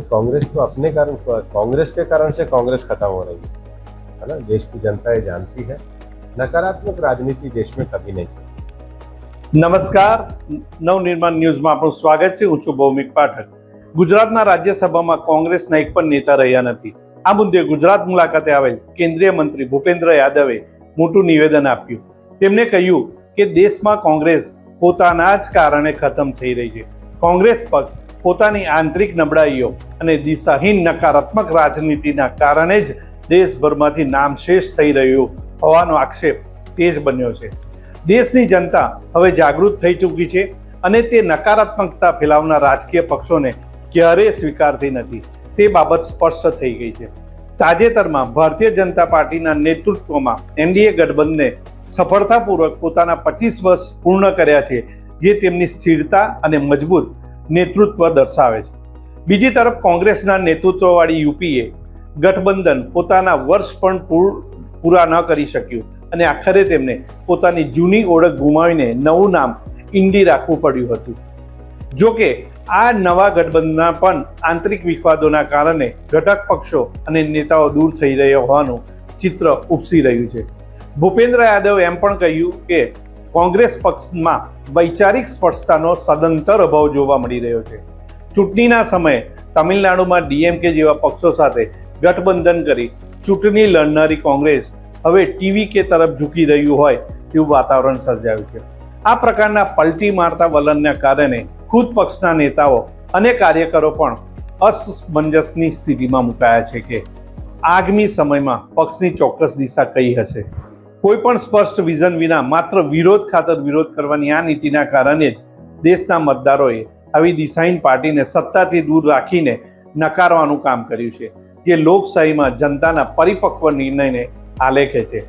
कांग्रेस तो अपने कारण, कांग्रेस के कारण से कांग्रेस खत्म हो रही है ना। देश की जनता ये जानती है, नकारात्मक राजनीति देश में कभी नहीं चली। નમસ્કાર, નવનિર્માણ ન્યૂઝમાં આપણું સ્વાગત છે. હું છું ભૌમિક પાઠક. ગુજરાતના રાજ્યસભામાં કોંગ્રેસના એક પણ નેતા રહ્યા નથી. આ મુદ્દે ગુજરાત મુલાકાતે આવેલ કેન્દ્રીય મંત્રી ભૂપેન્દ્ર યાદવે મોટું નિવેદન આપ્યું. તેમણે કહ્યું કે દેશમાં કોંગ્રેસ પોતાના જ કારણે ખતમ થઈ રહી છે. કોંગ્રેસ પક્ષ પોતાની આંતરિક નબળાઈઓ અને દિશાહીન નકારાત્મક રાજનીતિના કારણે જ દેશભરમાંથી નામશેષ થઈ રહ્યું હોવાનો આક્ષેપ તેજ બન્યો છે. દેશની જનતા હવે જાગૃત થઈ ચૂકી છે અને તે નકારાત્મકતા ફેલાવનાર રાજકીય પક્ષોને ક્યારેય સ્વીકારતી નથી. તે બાબત સ્પષ્ટ થઈ ગઈ છે. તાજેતરમાં ભારતીય જનતા પાર્ટીના નેતૃત્વમાં એનડીએ ગઠબંધને સફળતાપૂર્વક પોતાના 25 વર્ષ પૂર્ણ કર્યા છે, જે તેમની સ્થિરતા અને મજબૂત નેતૃત્વ દર્શાવે છે. બીજી તરફ કોંગ્રેસના નેતૃત્વવાળી યુપીએ ગઠબંધન પોતાના વર્ષ પણ પૂરા ન કરી શક્યું અને આખરે તેમને પોતાની જૂની ઓળખ ગુમાવીને નવું નામ ઇન્ડી રાખવું પડ્યું હતું. જો કે આ નવા ગઠબંધનના પણ આંતરિક વિવાદોના કારણે ઘટક પક્ષો અને નેતાઓ દૂર થઈ રહ્યા હોવાનું ચિત્ર ઉપસી રહ્યું છે. ભૂપેન્દ્ર યાદવે એમ પણ કહ્યું કે કોંગ્રેસ પક્ષમાં વૈચારિક સ્પષ્ટતાનો સદંતર અભાવ જોવા મળી રહ્યો છે. ચૂંટણીના સમયે તમિલનાડુમાં ડીએમકે જેવા પક્ષો સાથે ગઠબંધન કરી ચૂંટણી લડનારી કોંગ્રેસ હવે ટીવીકે તરફ ઝૂકી રહ્યું હોય તેવું વાતાવરણ સર્જાયું છે. આ પ્રકારના પલટી મારતા વલણના કારણે ખુદ પક્ષના નેતાઓ અને કાર્યકરો પણ અસમંજસની સ્થિતિમાં મુકાયા છે કે આગામી સમયમાં પક્ષની ચોક્કસ દિશા કઈ હશે. કોઈ પણ સ્પષ્ટ વિઝન વિના માત્ર વિરોધ ખાતર વિરોધ કરવાની આ નીતિના કારણે જ દેશના મતદારોએ આવી દિશાહીન પાર્ટીને સત્તાથી દૂર રાખીને નકારવાનું કામ કર્યું છે, જે લોકશાહીમાં જનતાના પરિપક્વ નિર્ણયને આલેખે છે.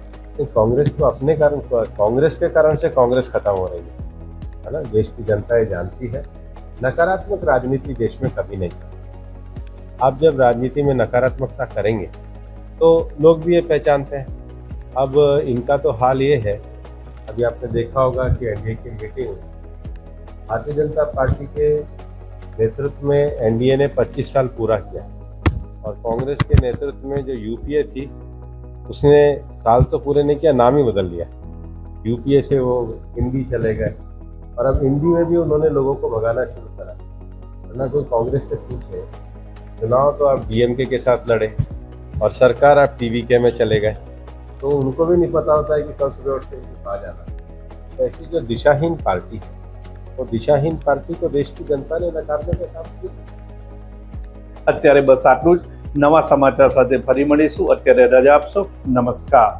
कांग्रेस तो अपने कारण, कांग्रेस के कारण से कांग्रेस खत्म हो रही है ना। देश की जनता ये जानती है, नकारात्मक राजनीति देश में कभी नहीं चली। आप जब राजनीति में नकारात्मकता करेंगे तो लोग भी ये पहचानते हैं. अब इनका तो हाल ये है, अभी आपने देखा होगा कि एनडीए की मीटिंग, भारतीय जनता पार्टी के नेतृत्व में एनडीए ने 25 साल पूरा किया और कांग्रेस के नेतृत्व में जो यूपीए थी उसने साल तो पूरे नहीं किया, नाम ही बदल दिया. यूपीए से वो इंडी चले गए और अब इंडी में भी उन्होंने लोगों को भगाना शुरू करा. वरना कोई कांग्रेस से पूछे चुनाव तो आप डीएमके के साथ लड़े और सरकार आप टीवीके में चले गए, तो उनको भी नहीं पता होता है कि कल सुबह उठ के कहाँ जाना. तो ऐसी जो दिशाहीन पार्टी है, वो दिशाहीन पार्टी को देश की जनता ने नकारने का काम किया. અત્યારે બસ આટલું જ. નવા સમાચાર સાથે ફરી મળીશું. અત્યારે રજા આપશો. નમસ્કાર.